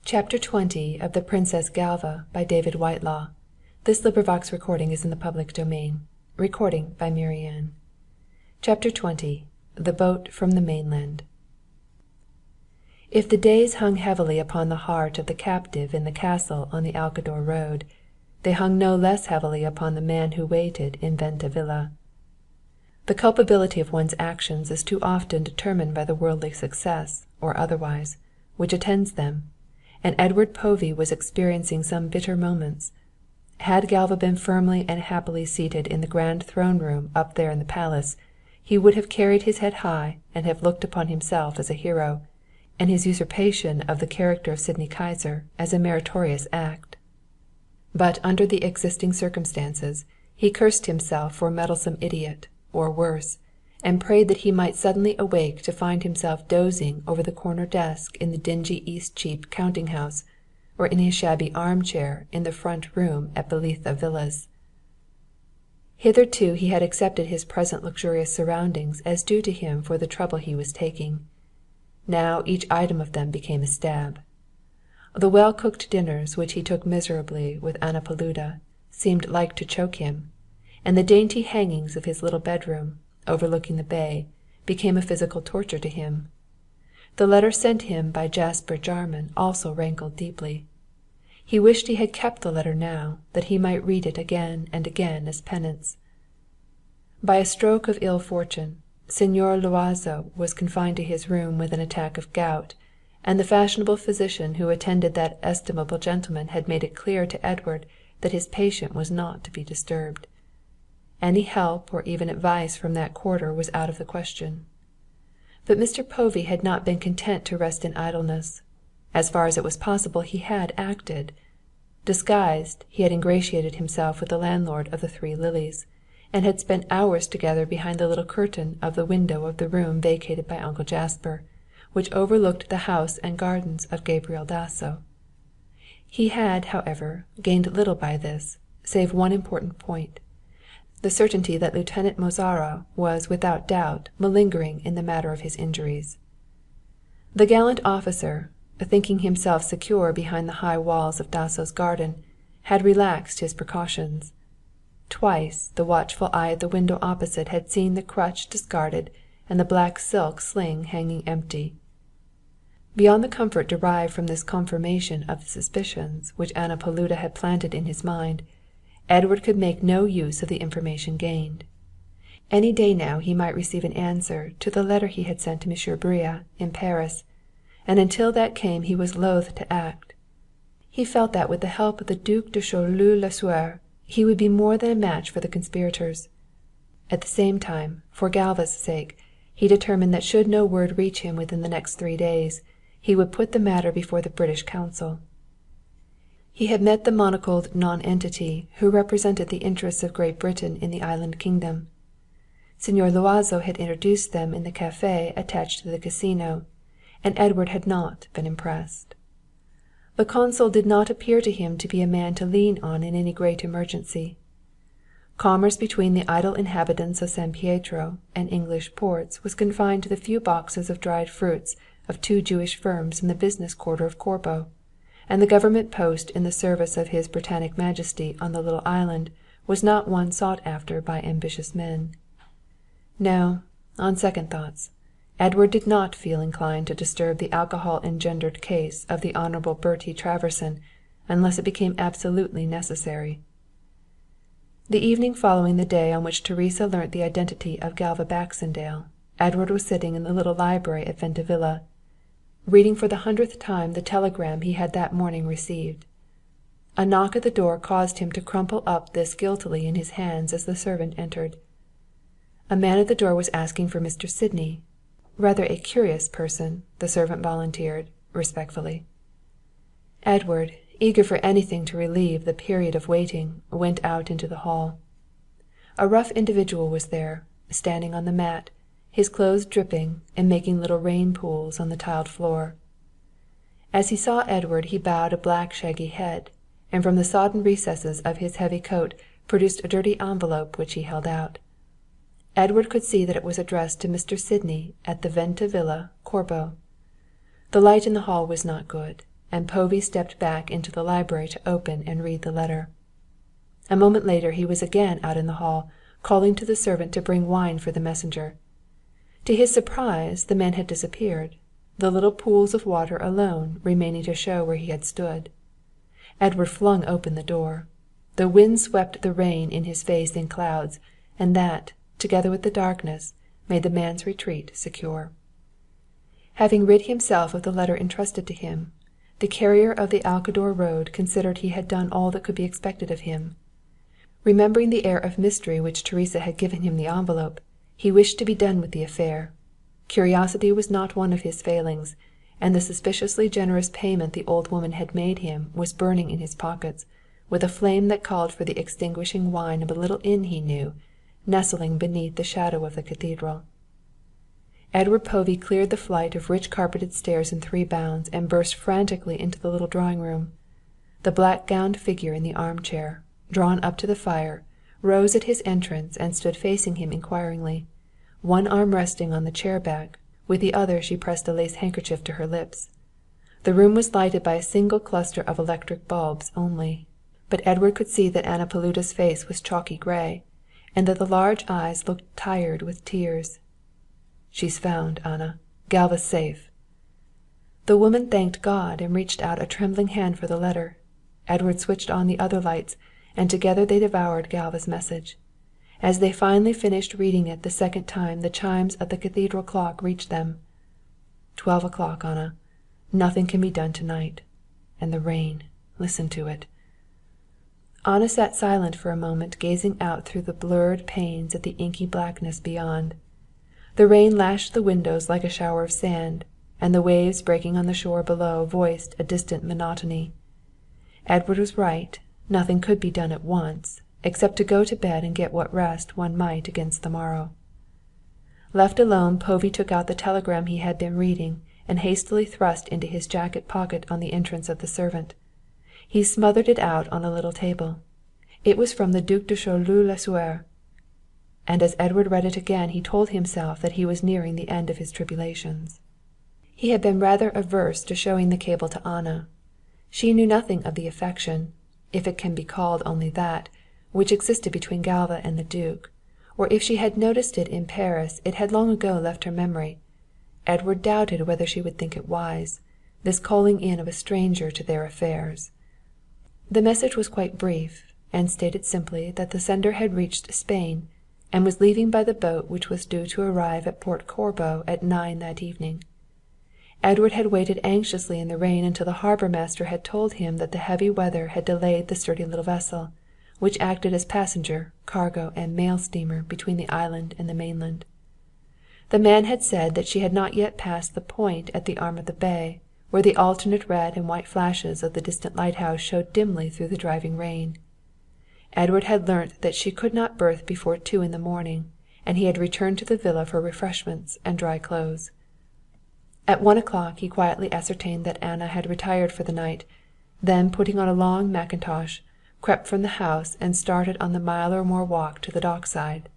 Chapter 20 of The Princess Galva by David Whitelaw. This LibriVox is in the public domain. Chapter 20 The Boat from the Mainland. If the days hung heavily upon the heart of the captive in the castle on the Alcador road, they hung no less heavily upon the man who waited in Venta Villa. The culpability of one's actions is too often determined by the worldly success, or otherwise, which attends them, and Edward Povey was experiencing some bitter moments. Had Galva been firmly and happily seated in the grand throne room up there in the palace, he would have carried his head high and have looked upon himself as a hero, and his usurpation of the character of Sidney Kaiser as a meritorious act. But under the existing circumstances he cursed himself for a meddlesome idiot, or worse, and prayed that he might suddenly awake to find himself dozing over the corner desk in the dingy Eastcheap counting house, or in his shabby armchair in the front room at Belitha Villas. Hitherto he had accepted his present luxurious surroundings as due to him for the trouble he was taking. Now each item of them became a stab. The well-cooked dinners which he took miserably with Anna Paluda seemed like to choke him, and the dainty hangings of his little bedroom, overlooking the bay, became a physical torture to him. The letter sent him by Jasper Jarman also rankled deeply. He wished he had kept the letter now, that he might read it again and again as penance. By a stroke of ill fortune, Señor Luazo was confined to his room with an attack of gout, and the fashionable physician who attended that estimable gentleman had made it clear to Edward that his patient was not to be disturbed. Any help or even advice from that quarter was out of the question. But Mr. Povey had not been content to rest in idleness. As far as it was possible he had acted. Disguised, he had ingratiated himself with the landlord of the Three Lilies, and had spent hours together behind the little curtain of the window of the room vacated by Uncle Jasper, which overlooked the house and gardens of Gabriel Dasso. He had, however, gained little by this, save one important point, the certainty that Lieutenant Mozara was without doubt malingering in the matter of his injuries. The gallant officer, thinking himself secure behind the high walls of Dasso's garden, had relaxed his precautions. Twice the watchful eye at the window opposite had seen the crutch discarded and the black silk sling hanging empty. Beyond the comfort derived from this confirmation of the suspicions which Anna Paluda had planted in his mind, Edward could make no use of the information gained. Any day now he might receive an answer to the letter he had sent to M. Brea in Paris, and until that came he was loath to act. He felt that with the help of the Duc de Choleaux-Lasuer he would be more than a match for the conspirators. At the same time, for Galva's sake, he determined that should no word reach him within the next 3 days, he would put the matter before the British Council. He had met the monocled nonentity who represented the interests of Great Britain in the island kingdom. Señor Luazo had introduced them in the café attached to the casino, and Edward had not been impressed. The consul did not appear to him to be a man to lean on in any great emergency. Commerce between the idle inhabitants of San Pietro and English ports was confined to the few boxes of dried fruits of 2 Jewish firms in the business quarter of Corbo, and the government post in the service of His Britannic Majesty on the little island was not one sought after by ambitious men. No, on second thoughts, Edward did not feel inclined to disturb the alcohol-engendered case of the Honorable Bertie Traverson unless it became absolutely necessary. The evening following the day on which Teresa learnt the identity of Galva Baxendale, Edward was sitting in the little library at Venta Villa, reading for the 100th time the telegram he had that morning received. A knock at the door caused him to crumple up this guiltily in his hands as the servant entered. A man at the door was asking for Mr. Sydney. Rather a curious person, the servant volunteered, respectfully. Edward, eager for anything to relieve the period of waiting, went out into the hall. A rough individual was there, standing on the mat, his clothes dripping and making little rain pools on the tiled floor. As he saw Edward he bowed a black shaggy head, and from the sodden recesses of his heavy coat produced a dirty envelope which he held out. Edward could see that it was addressed to Mr. Sydney at the Venta Villa, Corbo. The light in the hall was not good, and Povey stepped back into the library to open and read the letter. A moment later he was again out in the hall, calling to the servant to bring wine for the messenger. To his surprise, the man had disappeared, the little pools of water alone remaining to show where he had stood. Edward flung open the door. The wind swept the rain in his face in clouds, and that, together with the darkness, made the man's retreat secure. Having rid himself of the letter entrusted to him, the carrier of the Alcador road considered he had done all that could be expected of him. Remembering the air of mystery which Teresa had given him the envelope, he wished to be done with the affair. Curiosity was not one of his failings, and the suspiciously generous payment the old woman had made him was burning in his pockets, with a flame that called for the extinguishing wine of a little inn he knew, nestling beneath the shadow of the cathedral. Edward Povey cleared the flight of rich carpeted stairs in 3 bounds and burst frantically into the little drawing-room. The black-gowned figure in the armchair, drawn up to the fire, rose at his entrance and stood facing him inquiringly, one arm resting on the chair-back, with the other she pressed a lace handkerchief to her lips. The room was lighted by a single cluster of electric bulbs only, but Edward could see that Anna Paluda's face was chalky gray, and that the large eyes looked tired with tears. "She's found, Anna. Galva's safe." The woman thanked God and reached out a trembling hand for the letter. Edward switched on the other lights, and together they devoured Galva's message. As they finally finished reading it the second time, the chimes of the cathedral clock reached them. 12 o'clock, Anna. Nothing can be done tonight. And the rain. Listen to it. Anna sat silent for a moment, gazing out through the blurred panes at the inky blackness beyond. The rain lashed the windows like a shower of sand, and the waves breaking on the shore below voiced a distant monotony. Edward was right. Nothing could be done at once, except to go to bed and get what rest one might against the morrow. Left alone, Povey took out the telegram he had been reading and hastily thrust into his jacket pocket on the entrance of the servant. He smothered it out on a little table. It was from the Duc de Choleaux-Lasuer, and as Edward read it again he told himself that he was nearing the end of his tribulations. He had been rather averse to showing the cable to Anna. She knew nothing of the affection, if it can be called only that, which existed between Galva and the Duke, or if she had noticed it in Paris it had long ago left her memory. Edward doubted whether she would think it wise, this calling in of a stranger to their affairs. The message was quite brief, and stated simply that the sender had reached Spain, and was leaving by the boat which was due to arrive at Port Corbo at 9 that evening. Edward had waited anxiously in the rain until the harbour-master had told him that the heavy weather had delayed the sturdy little vessel, which acted as passenger, cargo, and mail steamer between the island and the mainland. The man had said that she had not yet passed the point at the arm of the bay, where the alternate red and white flashes of the distant lighthouse showed dimly through the driving rain. Edward had learnt that she could not berth before 2 in the morning, and he had returned to the villa for refreshments and dry clothes. At 1 o'clock he quietly ascertained that Anna had retired for the night, then putting on a long mackintosh, crept from the house and started on the mile or more walk to the dockside.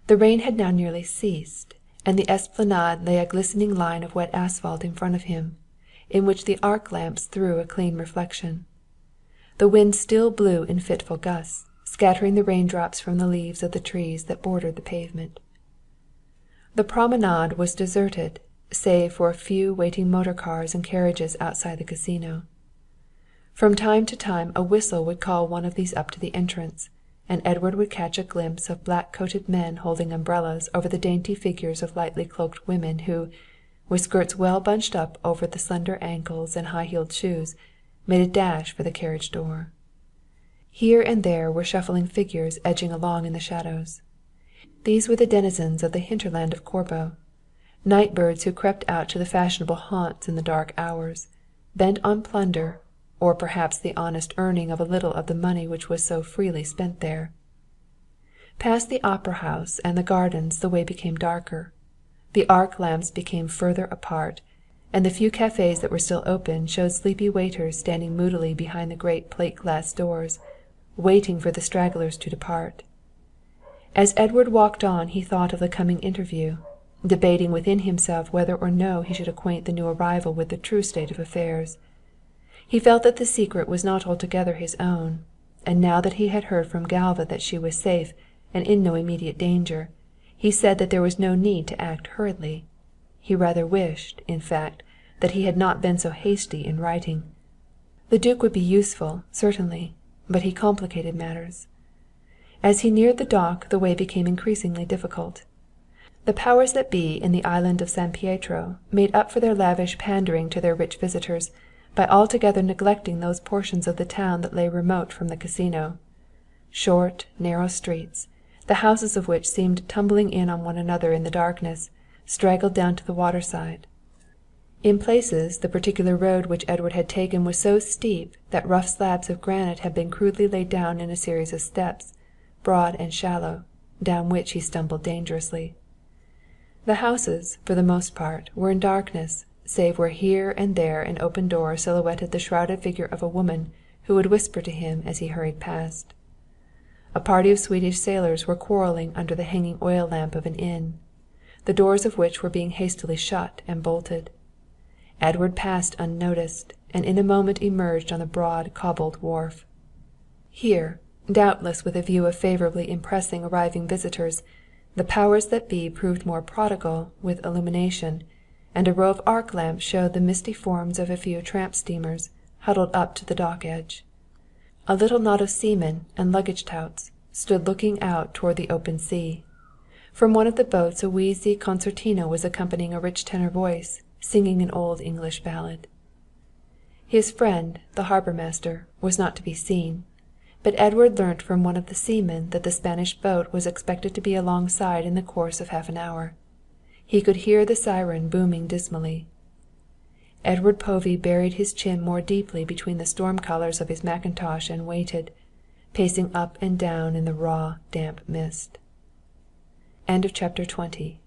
The rain had now nearly ceased, and the esplanade lay a glistening line of wet asphalt in front of him, in which the arc lamps threw a clean reflection. The wind still blew in fitful gusts, scattering the raindrops from the leaves of the trees that bordered the pavement. The promenade was deserted, save for a few waiting motor cars and carriages outside the casino. From time to time a whistle would call one of these up to the entrance, and Edward would catch a glimpse of black-coated men holding umbrellas over the dainty figures of lightly cloaked women who, with skirts well bunched up over the slender ankles and high-heeled shoes, made a dash for the carriage door. Here and there were shuffling figures edging along in the shadows. These were the denizens of the hinterland of Corbo, night-birds who crept out to the fashionable haunts in the dark hours, bent on plunder, or perhaps the honest earning of a little of the money which was so freely spent there. Past the opera house and the gardens the way became darker. The arc lamps became further apart, and the few cafes that were still open showed sleepy waiters standing moodily behind the great plate-glass doors, waiting for the stragglers to depart. As Edward walked on he thought of the coming interview, debating within himself whether or no he should acquaint the new arrival with the true state of affairs. He felt that the secret was not altogether his own, and now that he had heard from Galva that she was safe and in no immediate danger, he said that there was no need to act hurriedly. He rather wished, in fact, that he had not been so hasty in writing. The Duke would be useful, certainly, but he complicated matters. As he neared the dock the way became increasingly difficult. The powers that be in the island of San Pietro made up for their lavish pandering to their rich visitors by altogether neglecting those portions of the town that lay remote from the casino. Short, narrow streets, the houses of which seemed tumbling in on one another in the darkness, straggled down to the waterside. In places the particular road which Edward had taken was so steep that rough slabs of granite had been crudely laid down in a series of steps, broad and shallow, down which he stumbled dangerously. The houses, for the most part, were in darkness, save where here and there an open door silhouetted the shrouded figure of a woman who would whisper to him as he hurried past. A party of Swedish sailors were quarrelling under the hanging oil lamp of an inn, the doors of which were being hastily shut and bolted. Edward passed unnoticed, and in a moment emerged on the broad cobbled wharf. Here, doubtless with a view of favourably impressing arriving visitors, the powers that be proved more prodigal with illumination, and a row of arc lamps showed the misty forms of a few tramp steamers huddled up to the dock edge. A little knot of seamen and luggage touts stood looking out toward the open sea. From one of the boats a wheezy concertina was accompanying a rich tenor voice, singing an old English ballad. His friend, the harbour master, was not to be seen, but Edward learnt from one of the seamen that the Spanish boat was expected to be alongside in the course of half an hour. He could hear the siren booming dismally. Edward Povey buried his chin more deeply between the storm collars of his mackintosh and waited, pacing up and down in the raw, damp mist. End of chapter 20.